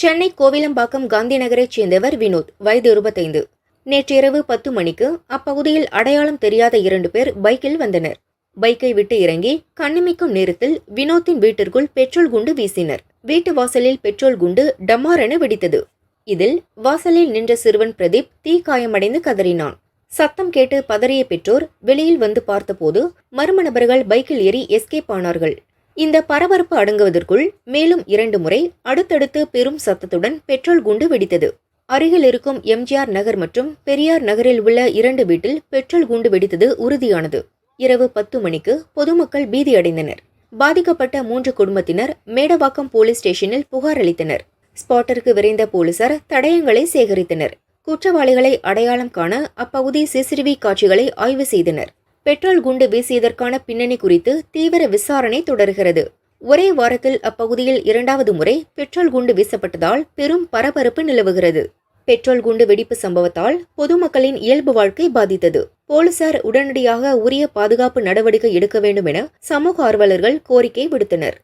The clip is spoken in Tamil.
சென்னை கோவிலம்பாக்கம் காந்தி நகரைச் சேர்ந்தவர் வினோத், வயது 25. நேற்றிரவு 10 மணிக்கு அப்பகுதியில் அடையாளம் தெரியாத 2 பேர் பைக்கில் வந்தனர். பைக்கை விட்டு இறங்கி கண்ணிமைக்கும் நேரத்தில் வினோத்தின் வீட்டிற்குள் பெட்ரோல் குண்டு வீசினர். வீட்டு வாசலில் பெட்ரோல் குண்டு டமாரென வெடித்தது. இதில் வாசலில் நின்ற சிறுவன் பிரதீப் தீ காயமடைந்து கதறினான். சத்தம் கேட்டு பதறிய பெற்றோர் வெளியில் வந்து பார்த்தபோது மர்ம நபர்கள் பைக்கில் ஏறி எஸ்கேப் ஆனார்கள். இந்த பரபரப்பு அடங்குவதற்குள் மேலும் 2 முறை அடுத்தடுத்து பெரும் சத்தத்துடன் பெட்ரோல் குண்டு வெடித்தது. அருகில் இருக்கும் எம்ஜிஆர் நகர் மற்றும் பெரியார் நகரில் உள்ள 2 வீட்டில் பெட்ரோல் குண்டு வெடித்தது உறுதியானது. இரவு 10 மணிக்கு பொதுமக்கள் பீதியடைந்தனர். பாதிக்கப்பட்ட 3 குடும்பத்தினர் மேடவாக்கம் போலீஸ் ஸ்டேஷனில் புகார் அளித்தனர். ஸ்பாட்டிற்கு விரைந்த போலீசார் தடயங்களை சேகரித்தனர். குற்றவாளிகளை அடையாளம் காண அப்பகுதி சிசிடிவி காட்சிகளை ஆய்வு செய்தனர். பெட்ரோல் குண்டு வீசியதற்கான பின்னணி குறித்து தீவிர விசாரணை தொடர்கிறது. ஒரே வாரத்தில் அப்பகுதியில் 2வது முறை பெட்ரோல் குண்டு வீசப்பட்டதால் பெரும் பரபரப்பு நிலவுகிறது. பெட்ரோல் குண்டு வெடிப்பு சம்பவத்தால் பொதுமக்களின் இயல்பு வாழ்க்கை பாதித்தது. போலீசார் உடனடியாக உரிய பாதுகாப்பு நடவடிக்கை எடுக்க வேண்டும் என சமூக ஆர்வலர்கள் கோரிக்கை விடுத்தனர்.